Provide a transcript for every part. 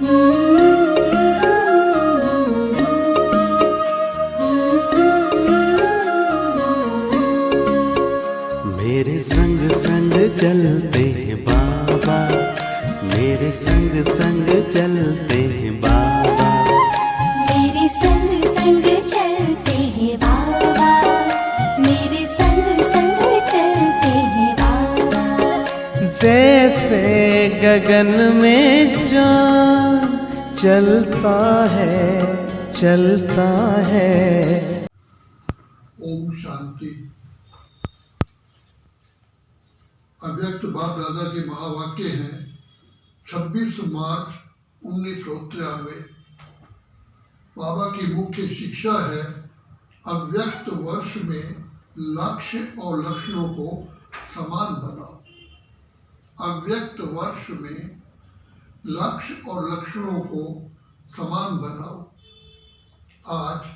मेरे संग संग चलते हैं बाबा, मेरे संग संग चलते हैं बाबा, मेरे संग संग चलते हैं बाबा, मेरे संग संग चलते हैं बाबा। जैसे गगन में चाँद चलता है, चलता है। ओम शांति। अव्यक्त बाप दादा के महावाक्य हैं 26 मार्च 1993। बाबा की मुख्य शिक्षा है अव्यक्त वर्ष में लक्ष्य और लक्षणों को समान बनाओ। अव्यक्त वर्ष में लक्ष्य और लक्षणों को समान बनाओ। आज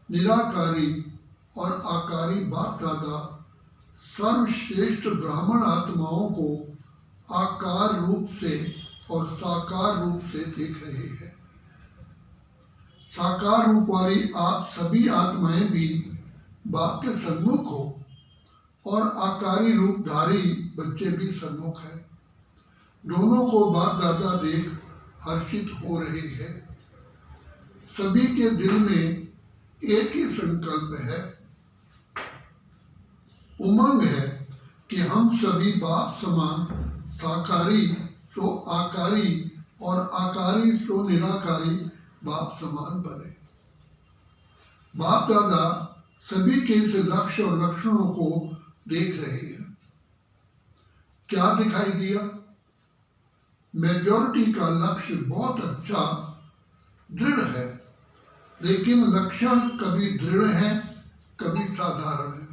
निराकारी और आकारी बाप दादा सर्वश्रेष्ठ ब्राह्मण आत्माओं को आकार रूप से और साकार रूप से देख रहे हैं। साकार रूप वाली आप सभी आत्माएं भी बाप के सन्मुख हो और आकारी रूपधारी बच्चे भी सन्मुख हैं। दोनों को बाप दादा देख हर्षित हो रहे हैं। सभी के दिल में एक ही संकल्प है, उमंग है कि हम सभी बाप समान साकारी सो आकारी और आकारी सो निराकारी बाप समान बने। बाप दादा सभी के इस लक्ष्य और लक्षणों को देख रहे हैं। क्या दिखाई दिया? मेजॉरिटी का लक्ष्य बहुत अच्छा दृढ़ है, लेकिन लक्षण कभी दृढ़ है, कभी साधारण है।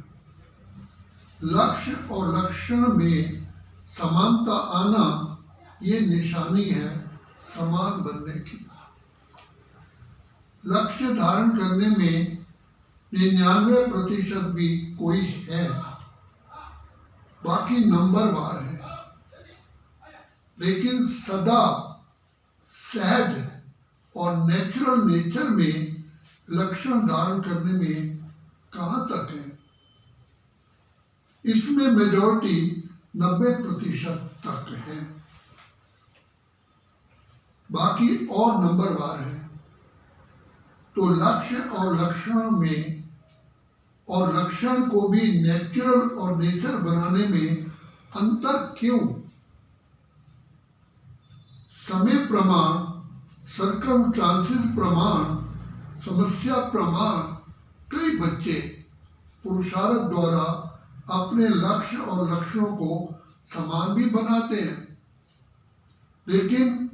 लक्ष्य और लक्षण में समानता आना ये निशानी है समान बनने की। लक्ष्य धारण करने में 99% भी कोई है, बाकी नंबरवार है। लेकिन सदा सहज और नेचुरल नेचर में लक्षण धारण करने में कहाँ तक है? इसमें मेजॉरिटी 90% तक है, बाकी और नंबरवार है। तो लक्ष्य और लक्षण में और लक्षण को भी नेचुरल और नेचर बनाने में अंतर क्यों? समय प्रमाण, सर्कमस्टांसेस प्रमाण, समस्या प्रमाण कई बच्चे पुरुषार्थ द्वारा अपने लक्ष्य और लक्षणों को समान भी बनाते हैं, लेकिन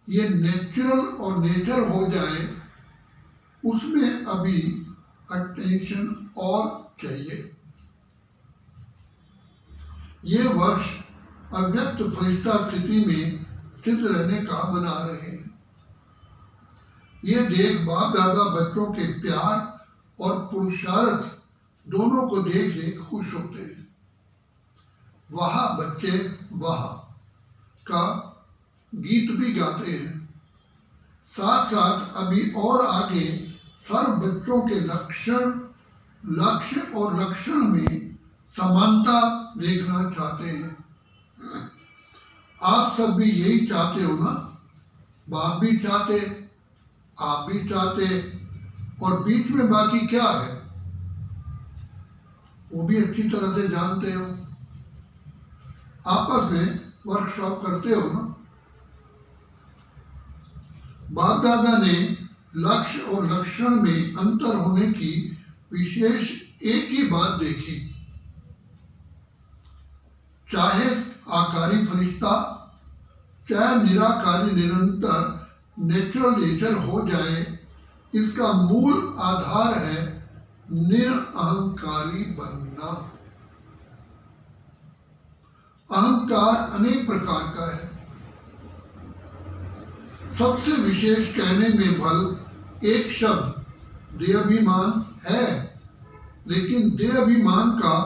ये नेचुरल और नेचर हो जाए उसमें अभी अटेंशन और चाहिए। ये वर्ष अव्यक्त फरिश्ता स्थिति में स्थित रहने का मना रहे हैं। ये देख बाप दादा बच्चों के प्यार और पुरुषार्थ दोनों को देख देख खुश होते हैं। वाह बच्चे वाह का गीत भी गाते हैं। साथ साथ अभी और आगे सर्व बच्चों के लक्ष्य और लक्षण में समानता देखना चाहते हैं। आप सब भी यही चाहते हो ना? बाप भी चाहते, आप भी चाहते, और बीच में बाकी क्या है वो भी अच्छी तरह से जानते हो। आपस में वर्कशॉप करते हो ना? बाप दादा ने लक्ष्य और लक्षण में अंतर होने की विशेष एक ही बात देखी। चाहे आकारी फरिश्ता चाहे निराकारी निरंतर नेचुरल नेचर हो जाए, इसका मूल आधार है निरअहंकारी बनना। अहंकार अनेक प्रकार का है। सबसे विशेष कहने में भल एक शब्द देहाभिमान है, लेकिन देहाभिमान का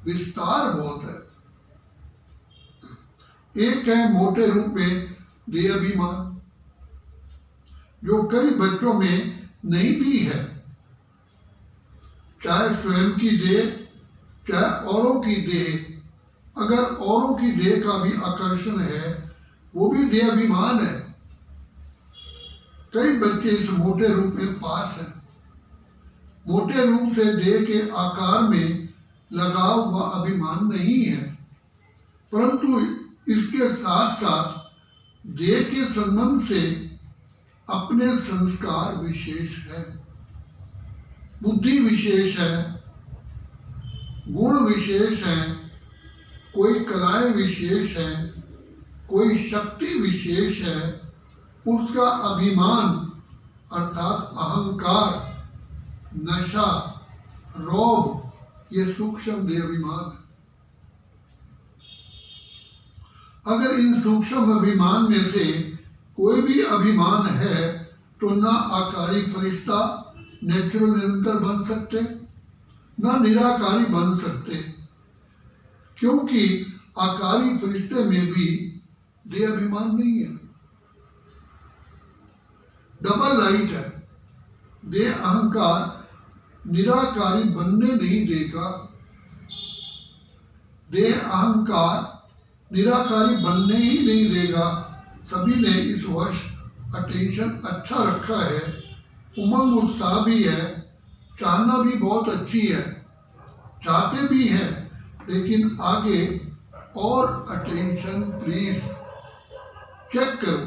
विस्तार बहुत है। एक है मोटे रूप में देहाभिमान, जो कई बच्चों में नहीं भी है, चाहे स्वयं की देह, चाहे औरों की देह। अगर औरों की देह का भी आकर्षण है, वो भी देह अभिमान है। कई बच्चे इस मोटे रूप में पास हैं। मोटे रूप से देह के आकार में लगाव व अभिमान नहीं है, परंतु इसके साथ साथ देह के संबंध से अपने संस्कार विशेष है, बुद्धि विशेष है, गुण विशेष है, कोई कलाएं विशेष है, कोई शक्ति विशेष है। उसका अभिमान अर्थात अहंकार, नशा, रोब, ये सूक्ष्म देह अभिमान है। अगर इन सूक्ष्म अभिमान में से कोई भी अभिमान है तो ना आकारी फरिश्ता नेचुरल निरंतर बन सकते, ना निराकारी बन सकते, क्योंकि आकारी फरिश्ते में भी देह अभिमान नहीं है, डबल लाइट है। देह अहंकार निराकारी बनने नहीं देगा। देह अहंकार निराकारी बनने ही नहीं देगा। सभी ने इस वर्ष अटेंशन अच्छा रखा है, उमंग उत्साह भी है, चाहना भी बहुत अच्छी है, चाहते भी हैं, लेकिन आगे और अटेंशन प्लीज। चेक करो,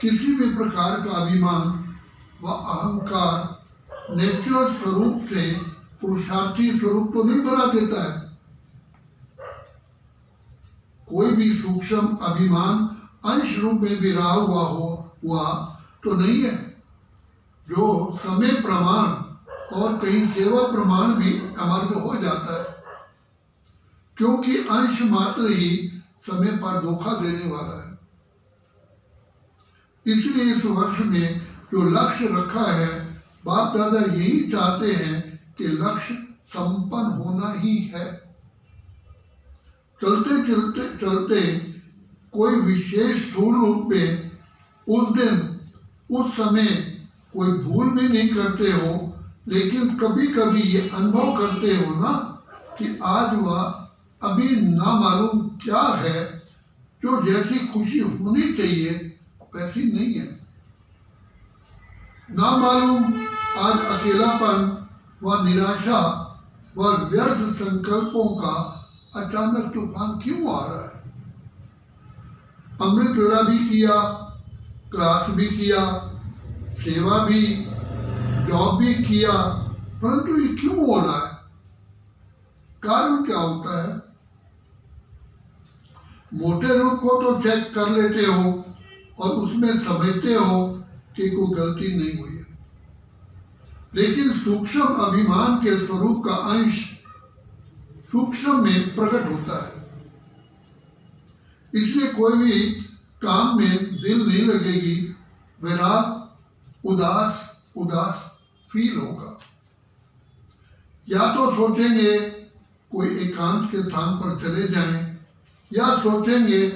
किसी भी प्रकार का अभिमान व अहंकार नेचुरल स्वरूप से पुरुषार्थी स्वरूप तो नहीं बना देता है। कोई भी सूक्ष्म अभिमान अंश रूप में भी रहा हुआ तो नहीं है, जो समय प्रमाण और कहीं सेवा प्रमाण भी अमर्द हो जाता है, क्योंकि अंश मात्र ही समय पर धोखा देने वाला है। इसलिए इस वर्ष में जो लक्ष्य रखा है, बाप दादा यही चाहते हैं कि लक्ष्य संपन्न होना ही है। चलते चलते चलते कोई विशेष स्थूल रूप में उस दिन उस समय कोई भूल भी नहीं करते हो, लेकिन कभी कभी ये अनुभव करते हो ना कि आज वह अभी ना मालूम क्या है, जो जैसी खुशी होनी चाहिए वैसी नहीं है। ना मालूम आज अकेलापन व निराशा व व्यर्थ संकल्पों का अचानक तूफान क्यों आ रहा है। अमृत वेला भी किया, क्लास भी किया, सेवा भी, जॉब भी किया, परंतु ये क्यों हो रहा है? कारण क्या होता है? मोटे रूप को तो चेक कर लेते हो और उसमें समझते हो कि कोई गलती नहीं हुई है, लेकिन सूक्ष्म अभिमान के स्वरूप का अंश सूक्ष्म में प्रकट होता है। इसलिए कोई भी काम में दिल नहीं लगेगी, विराग उदास उदास फील होगा। या तो सोचेंगे कोई एकांत के स्थान पर चले जाएं, या सोचेंगे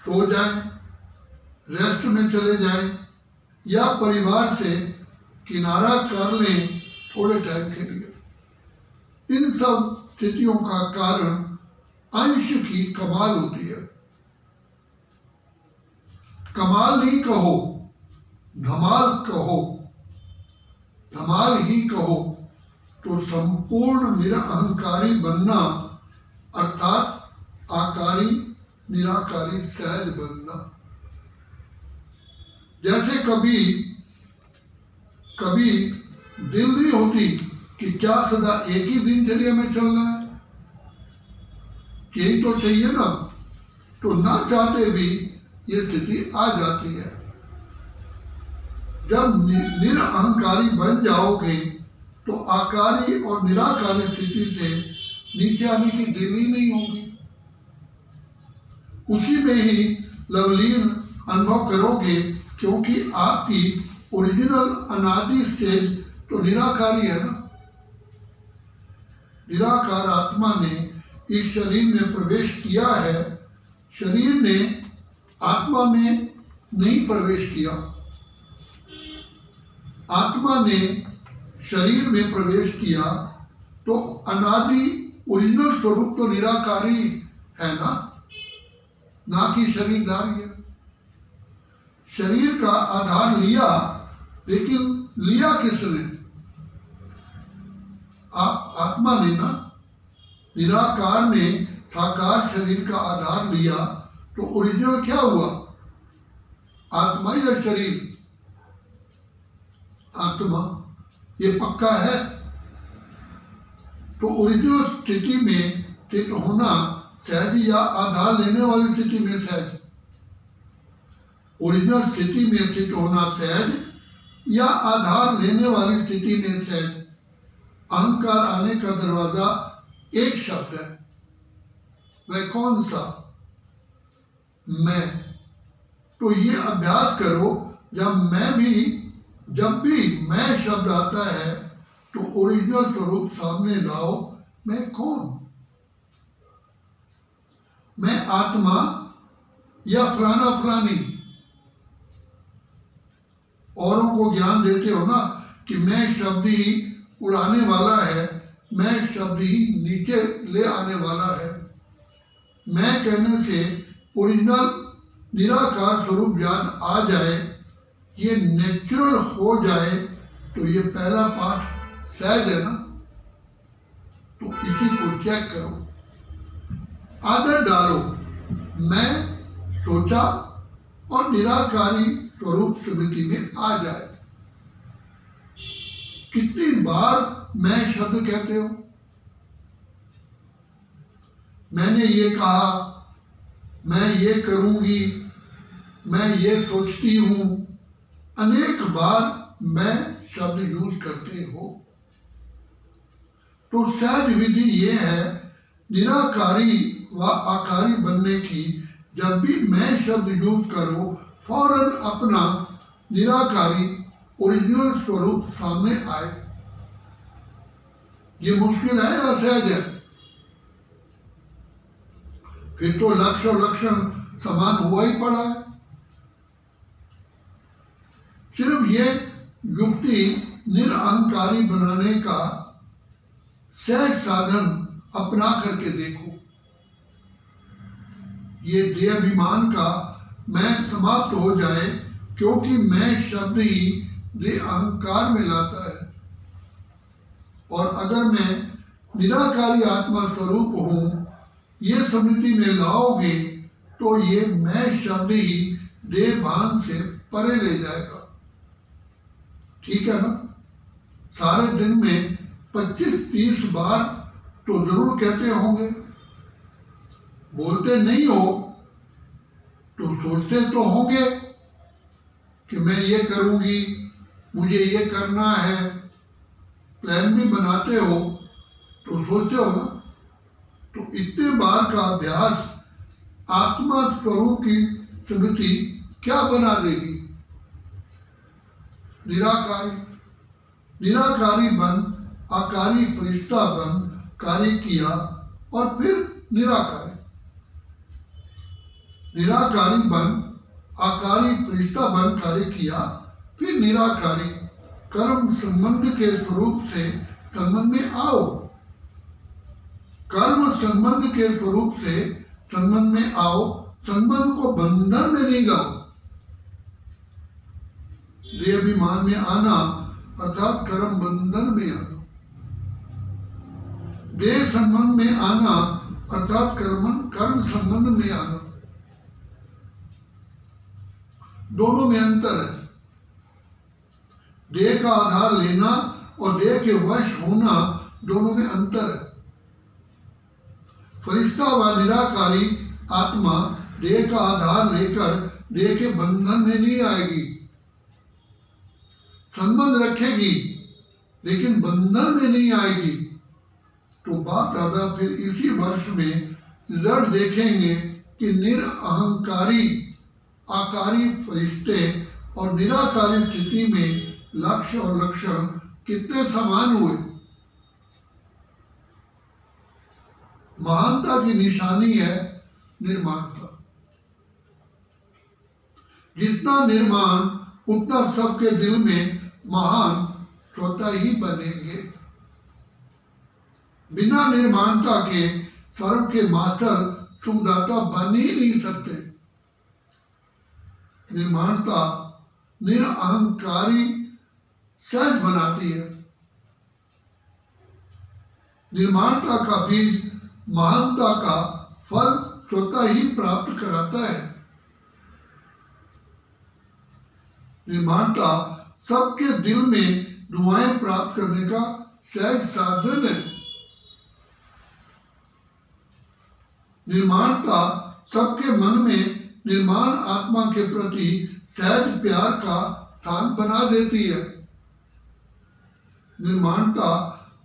सो जाएं, रेस्ट में चले जाएं, या परिवार से किनारा कर लें थोड़े टाइम के लिए। इन सब स्थितियों का कारण अंश की कमाल होती है। कमाल नहीं कहो, धमाल कहो। धमाल ही कहो तो संपूर्ण निरअहंकारी बनना, अर्थात आकारी निराकारी सहज बनना। जैसे कभी कभी दिल नहीं होती कि क्या सदा एक ही दिनचर्या में चलना है, चेंज तो चाहिए ना, तो ना चाहते भी ये स्थिति आ जाती है। जब निरअहंकारी बन जाओगे तो आकारी और निराकारी स्थिति से नीचे आने की दिल ही नहीं होगी। उसी में ही लवलीन अनुभव करोगे, क्योंकि आपकी ओरिजिनल अनादि स्टेज तो निराकारी है ना। निराकार आत्मा ने इस शरीर में प्रवेश किया है, शरीर ने आत्मा में नहीं प्रवेश किया। आत्मा ने शरीर में प्रवेश किया तो अनादि ओरिजिनल स्वरूप तो निराकारी है ना कि शरीरधारी है। शरीर का आधार लिया, लेकिन लिया किसने? आत्मा ने ना। निराकार ने साकार शरीर का आधार लिया तो ओरिजिनल क्या हुआ? आत्मा या शरीर? आत्मा। ये पक्का है। तो ओरिजिनल स्थिति में स्थित होना सहज या आधार लेने वाली स्थिति में सहज? ओरिजिनल स्थिति में स्थित होना सहज या आधार लेने वाली स्थिति में सहज? अहंकार आने का दरवाजा एक शब्द है, वह कौन सा? मैं। तो ये अभ्यास करो, जब भी मैं शब्द आता है तो ओरिजिनल स्वरूप सामने लाओ। मैं कौन? मैं आत्मा या फलाना फलानी? औरों को ज्ञान देते हो ना कि मैं शब्द ही उड़ाने वाला है, मैं शब्द ही नीचे ले आने वाला है। मैं कहने से ओरिजिनल निराकार स्वरूप ज्ञान आ जाए, ये नेचुरल हो जाए, तो ये पहला पाठ सहज है ना। तो इसी को चेक करो, आदत डालो। मैं सोचा और निराकारी स्वरूप स्मृति में आ जाए। कितनी बार मैं शब्द कहते हो? मैंने ये कहा, मैं ये करूंगी, मैं ये सोचती हूं। अनेक बार मैं शब्द यूज करते हो। तो सहज विधि ये है निराकारी व आकारी बनने की। जब भी मैं शब्द यूज करो, फौरन अपना निराकारी ओरिजिनल स्वरूप सामने आए। ये मुश्किल है या सहज है? फिर तो लक्ष्य और लक्षण समान हुआ ही पड़ा है। सिर्फ ये युक्ति निरअहंकारी बनाने का सहज साधन अपना करके देखो। ये देहाभिमान का मैं समाप्त हो जाए, क्योंकि मैं शब्द ही देह अहंकार में लाता है। और अगर मैं निराकारी आत्मा स्वरूप हूं, ये स्मृति में लाओगे तो ये मैं शब्द ही देह भान से परे ले जाएगा। ठीक है ना? सारे दिन में 25-30 बार तो जरूर कहते होंगे। बोलते नहीं हो तो सोचते तो होंगे कि मैं ये करूंगी, मुझे ये करना है। प्लान भी बनाते हो तो सोचते हो ना। तो इतने बार का अभ्यास आत्मा स्वरूप की स्मृति क्या बना देगी? निराकारी बन, आकारी फरिश्ता बन कार्य किया और फिर निराकारी बन, आकारी फरिश्ता बन कार्य किया, फिर निराकारी। कर्म संबंध के स्वरूप से संबंध में आओ। कर्म संबंध के स्वरूप से संबंध में आओ। संबंध को बंधन में नहीं लाओ। देहाभिमान में आना अर्थात कर्म बंधन में आना। देह संबंध में आना अर्थात कर्म संबंध में आना। दोनों में अंतर है। देह का आधार लेना और देह के वश होना, दोनों में अंतर है। फरिश्ता व निराकारी आत्मा देह का आधार लेकर देह के बंधन में नहीं आएगी। संबंध रखेगी लेकिन बंधन में नहीं आएगी। तो बाप दादा फिर इसी वर्ष में रिजल्ट देखेंगे कि निरअहंकारी आकारी फरिश्ते और निराकारी स्थिति में लक्ष्य और लक्षण कितने समान हुए। महानता की निशानी है निर्माणता। जितना निर्माण उतना सबके दिल में महान स्वतः ही बनेंगे। बिना निर्माणता के सर्व के मास्टर सुखदाता बन ही नहीं सकते। निर्माणता निरअहंकारी सहज बनाती है। निर्माणता का बीज महानता का फल स्वतः ही प्राप्त कराता है। निर्माणता सबके दिल में दुआएं प्राप्त करने का सहज साधन है। निर्माणता सबके मन में निर्माण आत्मा के प्रति सहज प्यार का स्थान बना देती है। निर्माणता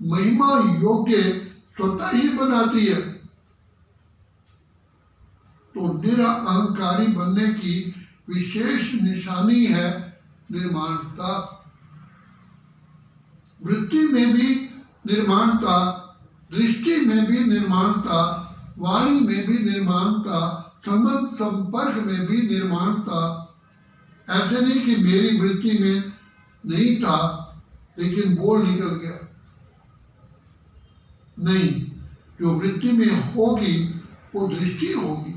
महिमा योग्य स्वतः ही बनाती है। तो निरअहंकारी बनने की विशेष निशानी है निर्माणता। वृत्ति में भी निर्माणता, दृष्टि में भी निर्माणता, वाणी में भी निर्माणता, संबंध संपर्क में भी निर्माणता। ऐसे नहीं कि मेरी वृत्ति में नहीं था लेकिन बोल निकल गया। नहीं, जो वृत्ति में होगी वो दृष्टि होगी,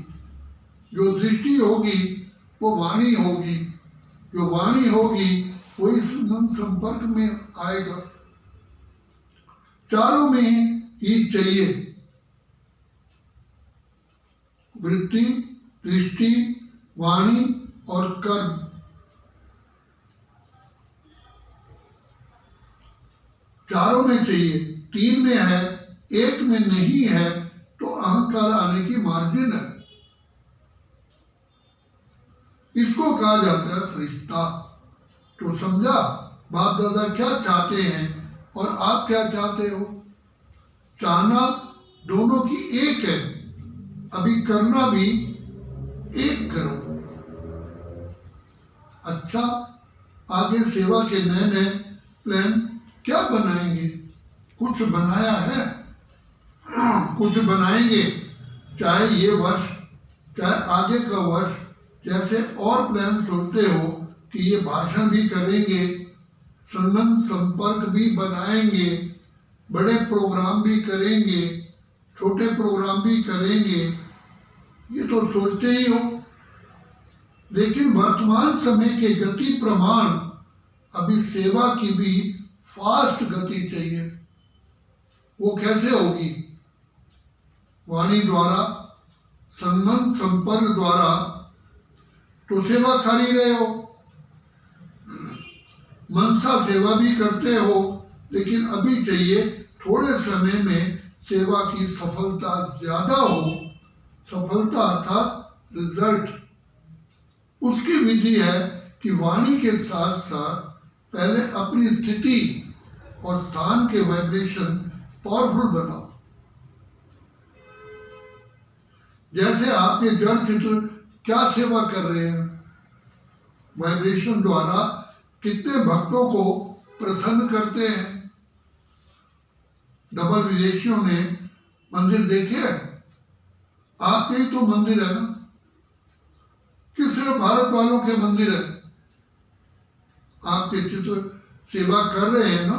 जो दृष्टि होगी वो वाणी होगी, जो वाणी होगी वो इस मन संपर्क में आएगा। चारों में ही चाहिए, वृत्ति, दृष्टि, वाणी और कर्म। चारों में चाहिए। तीन में है, एक में नहीं है तो अहंकार आने की मार्जिन है। इसको कहा जाता है फरिश्ता। तो समझा बाप दादा क्या चाहते हैं और आप क्या चाहते हो। चाहना दोनों की एक है, अभी करना भी एक करो। अच्छा, आगे सेवा के नए नए प्लान क्या बनाएंगे? कुछ बनाया है, कुछ बनाएंगे, चाहे ये वर्ष चाहे आगे का वर्ष। जैसे और प्लान सोचते हो कि ये भाषण भी करेंगे, संबंध संपर्क भी बनाएंगे, बड़े प्रोग्राम भी करेंगे, छोटे प्रोग्राम भी करेंगे, ये तो सोचते ही हो। लेकिन वर्तमान समय के गति प्रमाण अभी सेवा की भी फास्ट गति चाहिए। वो कैसे होगी? वाणी द्वारा, संबंध संपर्क द्वारा तो सेवा कर ही रहे हो, मनसा सेवा भी करते हो, लेकिन अभी चाहिए थोड़े समय में सेवा की सफलता ज्यादा हो। सफलता अर्थात रिजल्ट। उसकी विधि है कि वाणी के साथ साथ पहले अपनी स्थिति और स्थान के वाइब्रेशन पावरफुल बनाओ। जैसे आपके जड़ चित्र क्या सेवा कर रहे हैं, वाइब्रेशन द्वारा कितने भक्तों को प्रसन्न करते हैं। डबल विदेशियों ने मंदिर देखे? आपके ही तो मंदिर है ना, कि सिर्फ भारत वालों के मंदिर है? आपके चित्र सेवा कर रहे हैं ना,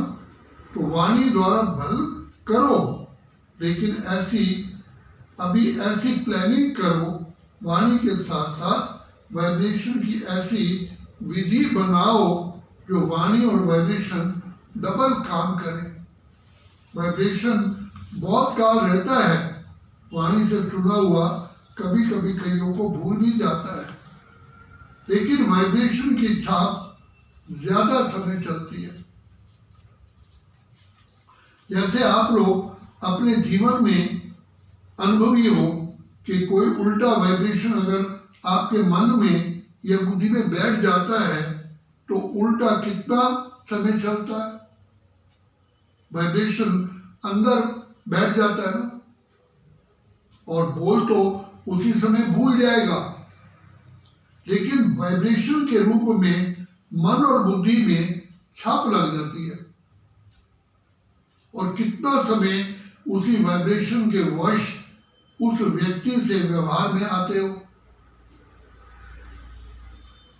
तो वाणी द्वारा भल करो, लेकिन अभी ऐसी प्लानिंग करो, वाणी के साथ साथ वाइब्रेशन की ऐसी विधि बनाओ जो वाणी और वाइब्रेशन डबल काम करे। वाइब्रेशन बहुत काल रहता है, वाणी से सुना हुआ कभी कभी कईयों को भूल भी जाता है, लेकिन वाइब्रेशन की छाप ज्यादा समय चलती है। जैसे आप लोग अपने जीवन में अनुभवी हो कि कोई उल्टा वाइब्रेशन अगर आपके मन में या बुद्धि में बैठ जाता है तो उल्टा कितना समय चलता है? वाइब्रेशन अंदर बैठ जाता है ना, और बोल तो उसी समय भूल जाएगा, लेकिन वाइब्रेशन के रूप में मन और बुद्धि में छाप लग जाती है। और कितना समय उसी वाइब्रेशन के वश उस व्यक्ति से व्यवहार में आते हो,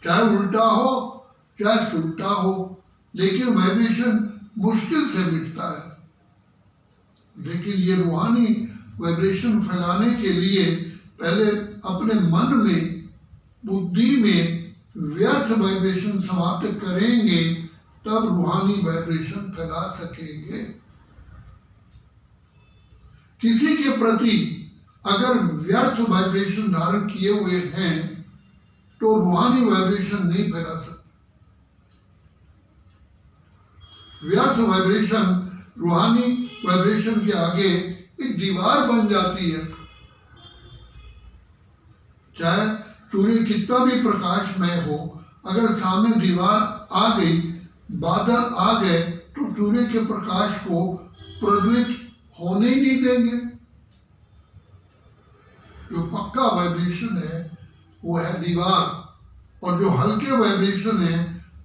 चाहे उल्टा हो चाहे सुलटा हो, लेकिन वाइब्रेशन मुश्किल से मिटता है। लेकिन ये रूहानी वाइब्रेशन फैलाने के लिए पहले अपने मन में, बुद्धि में व्यर्थ वाइब्रेशन समाप्त करेंगे, तब रूहानी वाइब्रेशन फैला सकेंगे। किसी के प्रति अगर व्यर्थ वाइब्रेशन धारण किए हुए हैं तो रूहानी वाइब्रेशन नहीं फैला सकते। व्यर्थ वाइब्रेशन रूहानी वाइब्रेशन के आगे एक दीवार बन जाती है। चाहे सूर्य कितना भी प्रकाशमय हो, अगर सामने दीवार आ गई, बादल आ गए, तो सूर्य के प्रकाश को प्रज्वलित होने ही नहीं देंगे। जो पक्का वाइब्रेशन है वो है दीवार, और जो हल्के वाइब्रेशन है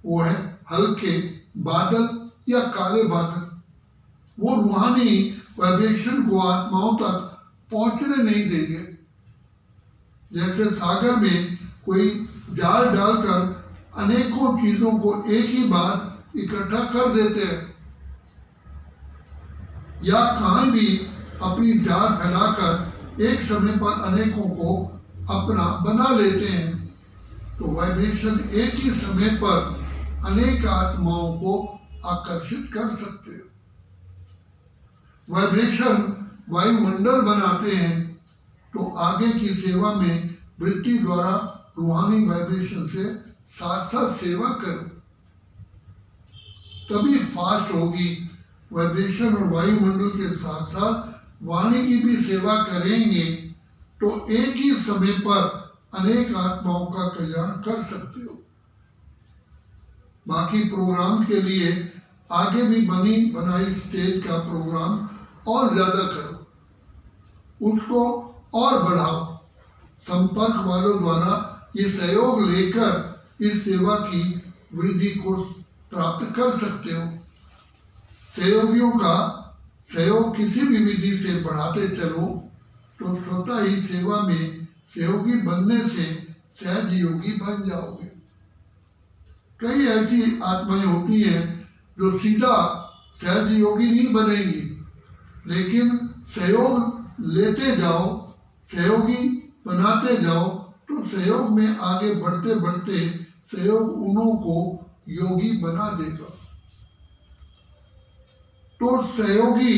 वो है हल्के बादल या काले बादल। वो रूहानी वाइब्रेशन को आत्माओं तक पहुंचने नहीं देंगे। जैसे सागर में कोई जाल डालकर अनेकों चीजों को एक ही बार इकट्ठा कर देते हैं, या कहीं भी अपनी जाल फैलाकर एक समय पर अनेकों को अपना बना लेते हैं, तो वाइब्रेशन एक ही समय पर अनेक आत्माओं को आकर्षित कर सकते हैं। वाइब्रेशन वायुमंडल बनाते हैं, तो आगे की सेवा में वृत्ति द्वारा रूहानी वाइब्रेशन से साथ साथ सेवा करो, तभी फास्ट होगी। वाइब्रेशन और वायुमंडल के साथ साथ वाणी की भी सेवा करेंगे तो एक ही समय पर अनेक आत्माओं का कल्याण कर सकते हो। बाकी प्रोग्राम के लिए आगे भी बनी बनाई स्टेज का प्रोग्राम और ज्यादा करो, उसको और बढ़ाओ। संपर्क वालों द्वारा ये सहयोग लेकर इस सेवा की वृद्धि को प्राप्त कर सकते हो। सहयोगियों का सहयोग किसी भी विधि से बढ़ाते चलो तो स्वतः ही सेवा में सहयोगी बनने से सहज योगी बन जाओगे। कई ऐसी आत्माएं होती हैं जो सीधा सहज योगी नहीं बनेंगी, लेकिन सहयोग लेते जाओ, सहयोगी बनाते जाओ, तो सहयोग में आगे बढ़ते बढ़ते सहयोग उन्हों को योगी बना देगा। तो सहयोगी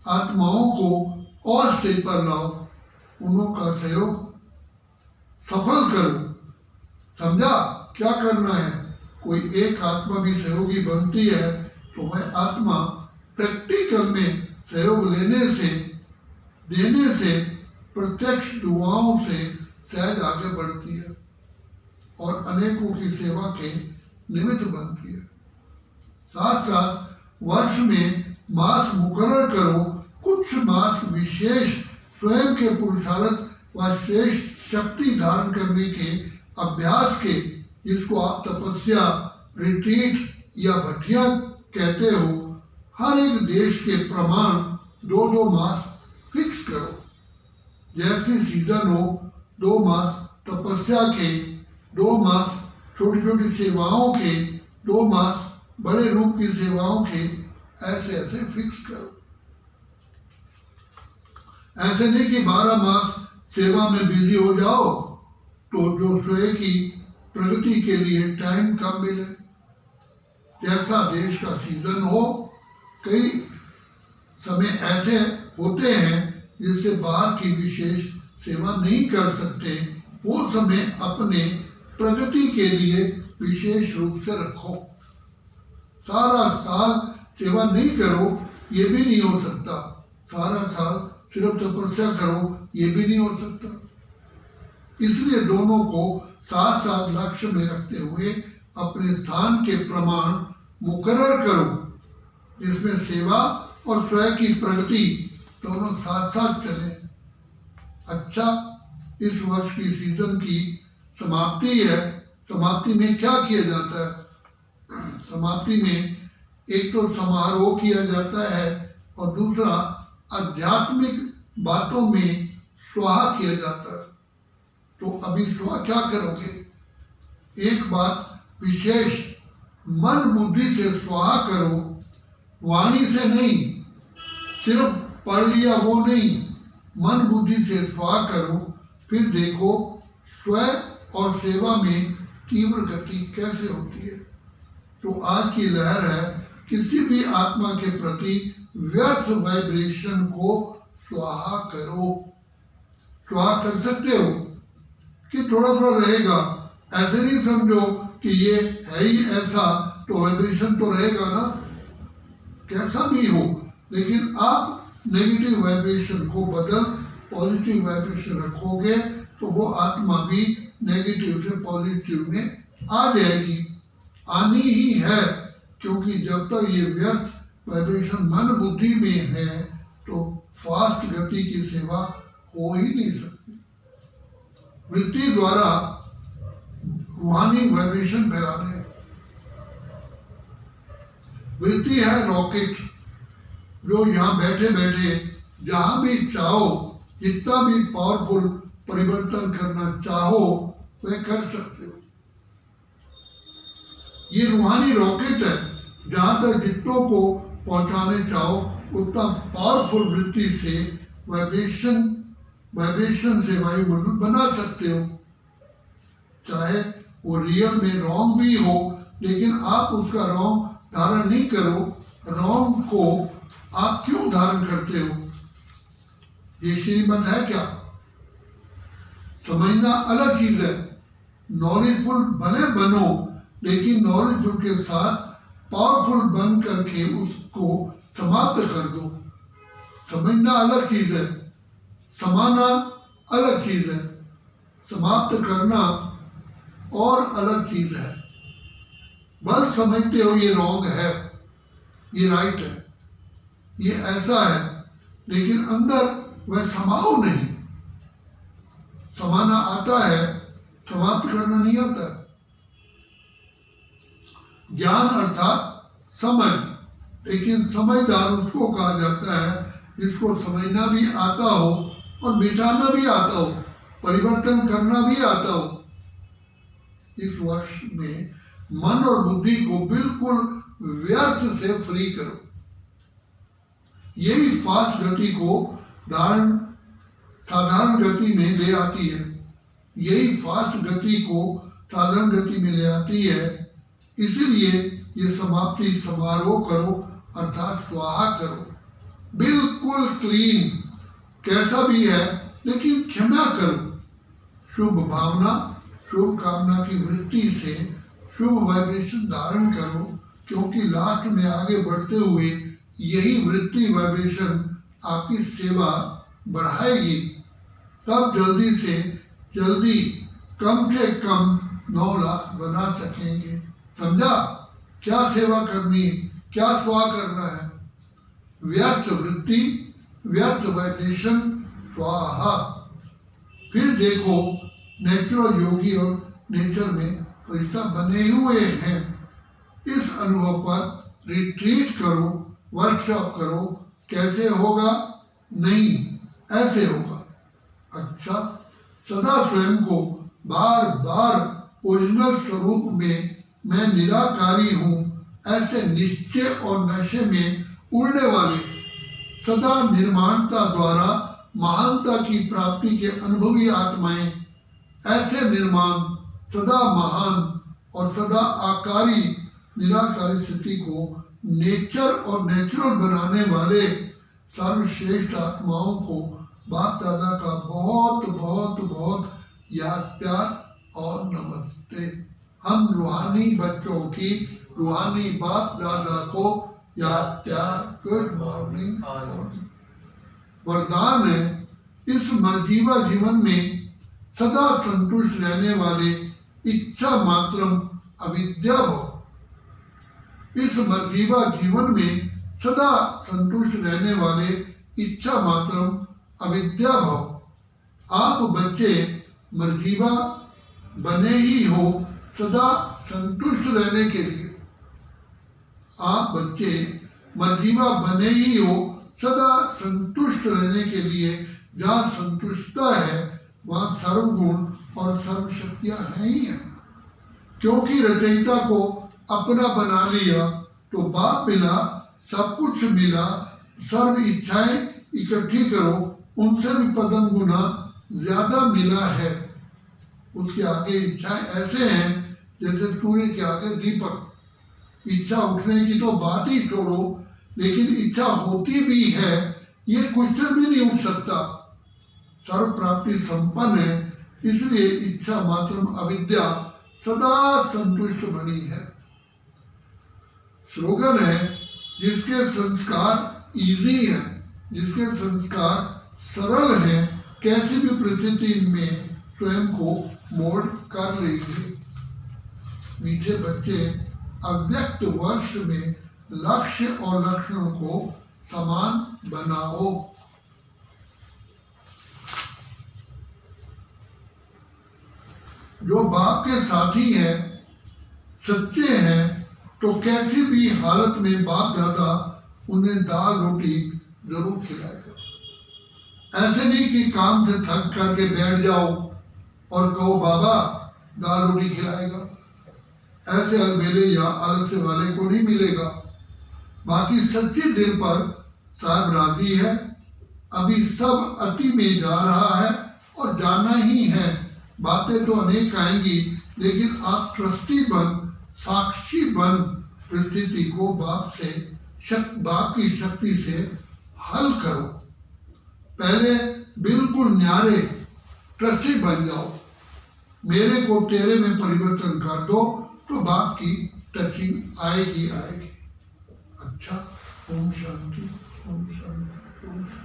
आत्माओं को और स्टेज पर लाओ, उन्हों का सहयोग सफल करो। समझा क्या करना है? कोई एक आत्मा भी सहयोगी बनती है तो वह आत्मा प्रैक्टिकल में सहयोग लेने से, देने से, प्रत्यक्ष दुआओं से सहज आगे बढ़ती है और अनेकों की सेवा के निमित्त बनती है। साथ साथ वर्ष में मास मुकर्रर करो, कुछ मास विशेष स्वयं के पुरुषार्थ व श्रेष्ठ शक्ति धारण करने के अभ्यास के, जिसको आप तपस्या, रिट्रीट या भट्टियां कहते हो। हर एक देश के प्रमाण 2-2 मास फिक्स करो। जैसी सीजन हो, 2 मास तपस्या के, 2 मास छोटी छोटी सेवाओं के, 2 मास बड़े रूप की सेवाओं के, ऐसे ऐसे फिक्स करो। ऐसे नहीं कि 12 मास सेवा में बिजी हो जाओ तो जो स्वयं की प्रगति के लिए टाइम कम मिले। जैसा देश का सीजन हो, कई समय ऐसे होते हैं जिससे बाहर की विशेष सेवा नहीं कर सकते, वो समय अपने प्रगति के लिए विशेष रूप से रखो। सारा साल सेवा नहीं करो, ये भी नहीं हो सकता। सारा साल सिर्फ तपस्या करो, ये भी नहीं हो सकता। इसलिए दोनों को साथ साथ लक्ष्य में रखते हुए अपने स्थान के प्रमाण मुकर्रर करो, जिसमें सेवा और स्वयं की प्रगति दोनों साथ साथ चले। अच्छा, इस वर्ष की सीजन की समाप्ति है। समाप्ति में क्या किया जाता है? समाप्ति में एक तो समारोह किया जाता है और दूसरा आध्यात्मिक बातों में स्वाहा किया जाता है। तो अभी स्वाहा क्या करोगे? एक बात विशेष मन बुद्धि से स्वाहा करो, वाणी से नहीं, सिर्फ पढ़ लिया वो नहीं, मन बुद्धि से स्वाहा करो। फिर देखो स्वयं और सेवा में तीव्र गति कैसे होती है। तो आज की लहर है, किसी भी आत्मा के प्रति व्यर्थ वाइब्रेशन को स्वाहा करो। स्वाहा कर सकते हो कि थोड़ा थोड़ा रहेगा, ऐसे नहीं समझो कि ये है ही ऐसा तो वाइब्रेशन तो रहेगा ना, कैसा भी हो, लेकिन आप नेगेटिव वाइब्रेशन को बदल पॉजिटिव वाइब्रेशन रखोगे तो वो आत्मा भी नेगेटिव से पॉजिटिव में आ जाएगी, आनी ही है। क्योंकि जब तक ये व्यर्थ वाइब्रेशन मन बुद्धि में है तो फास्ट गति की सेवा हो ही नहीं सकती। वृत्ति द्वारा रूहानी वाइब्रेशन फैलाने, वृत्ति है रॉकेट जो यहाँ बैठे बैठे जहां भी चाहो, जितना भी पावरफुल परिवर्तन करना चाहो वह कर सकते हो। ये रूहानी रॉकेट है, जहां तक जितनों को पहुंचाने चाहो उतना पावरफुल वृत्ति से वाइब्रेशन से वायुमंडल बना सकते हो। चाहे वो रियल में रॉन्ग भी हो, लेकिन आप उसका रॉन्ग धारण नहीं करो। रॉन्ग को आप क्यों धारण करते हो? ये श्रीमत है क्या? समझना अलग चीज है। नॉलेजफुल भले बनो, लेकिन नॉलेजफुल के साथ पावरफुल बन करके उसको समाप्त कर दो। समझना अलग चीज है, समाना अलग चीज है, समाप्त करना और अलग चीज है। बल समझते हो ये रॉन्ग है, ये राइट है, ये ऐसा है, लेकिन अंदर वह समाओ नहीं। समाना आता है, समाप्त करना नहीं आता। ज्ञान अर्थात समझ, लेकिन समझदार उसको कहा जाता है जिसको समझना भी आता हो और मिटाना भी आता हो, परिवर्तन करना भी आता हो। इस वर्ष में मन और बुद्धि को बिल्कुल व्यर्थ से फ्री करो। यही फास्ट गति को साधारण गति में ले आती है। यही फास्ट गति को साधारण गति में ले आती है। इसीलिए ये समाप्ति समारोह करो, अर्थात स्वाहा करो। बिल्कुल क्लीन, कैसा भी है, लेकिन क्षमा करो। शुभ भावना, शुभ कामना की वृत्ति से शुभ वाइब्रेशन धारण करो, क्योंकि लास्ट में आगे बढ़ते हुए यही वृत्ति वाइब्रेशन आपकी सेवा बढ़ाएगी। तब जल्दी से जल्दी कम से कम 9 लाख बना सकेंगे। समझा? क्या सेवा करनी है, क्या स्वाहा करना है? व्यर्थ वृत्ति, व्यर्थ वाइब्रेशन, स्वाहा। फिर देखो नेचुरल योगी और नेचर में फरिश्ता बने हुए हैं। इस अनुभव पर रिट्रीट करो, वर्कशॉप करो। कैसे होगा? नहीं, ऐसे होगा। अच्छा, सदा स्वयं को बार बार ओरिजिनल स्वरूप में मैं निराकारी हूँ ऐसे निश्चय और नशे में उड़ने वाले, सदा निर्माणता द्वारा महानता की प्राप्ति के अनुभवी आत्माएं, ऐसे निर्माण सदा महान और सदा आकारी निराकारी स्थिति को नेचर और नेचुरल बनाने वाले सर्वश्रेष्ठ आत्माओं को बाप दादा का बहुत बहुत बहुत याद प्यार और नमस्ते। हम रूहानी बच्चों की रूहानी बाप दादा को याद प्यार, गुड मॉर्निंग। वरदान है, इस मर्जीवा जीवन में सदा संतुष्ट रहने वाले इच्छा मात्रम अविद्या भव। इस मर्जीवा जीवन में सदा संतुष्ट रहने वाले इच्छा मात्रम अविद्या भव। आप बच्चे मर्जीवा बने ही हो सदा संतुष्ट रहने के लिए। आप बच्चे मर्जीवा बने ही हो सदा संतुष्ट रहने के लिए। जहाँ संतुष्टता है वहाँ सर्वगुण और सर्वशक्तियाँ हैं ही हैं। क्योंकि रचयिता को अपना बना लिया तो बाप मिला, सब कुछ मिला, सर्व इच्छाएं इकट्ठी करो, उनसे भी पदम गुना ज्यादा मिला है। उसके आगे इच्छाएं ऐसे हैं जैसे सूर्य के आगे दीपक। इच्छा उठने की तो बात ही छोड़ो, लेकिन इच्छा होती भी है ये क्वेश्चन भी नहीं उठ सकता। सर्व प्राप्ति संपन्न है, इसलिए इच्छा मात्र अविद्या सदा संतुष्ट बनी है। स्लोगन है, जिसके संस्कार इजी है, जिसके संस्कार सरल हैं, कैसी भी परिस्थिति में स्वयं को मोल्ड कर लेंगे। मीठे बच्चे, अव्यक्त वर्ष में लक्ष्य और लक्षणों को समान बनाओ। जो बाप के साथी हैं, सच्चे हैं, तो कैसी भी हालत में बाप दादा उन्हें दाल रोटी जरूर खिलाएगा। ऐसे नहीं कि काम से थक करके बैठ जाओ और कहो बाबा दाल रोटी खिलाएगा। ऐसे अलबेले या आलस्य वाले को नहीं मिलेगा। बाकी सच्चे दिल पर साहब राजी है। अभी सब अति में जा रहा है और जाना ही है। बातें तो अनेक आएंगी, लेकिन आप ट्रस्टी बन, साक्षी बन परिस्थिति को बाप की शक्ति से हल करो। पहले बिल्कुल न्यारे ट्रस्टी बन जाओ। मेरे को तेरे में परिवर्तन कर दो तो बाप की टचिंग आएगी। अच्छा, ओम शांति, ओम शांति, ओम शांति।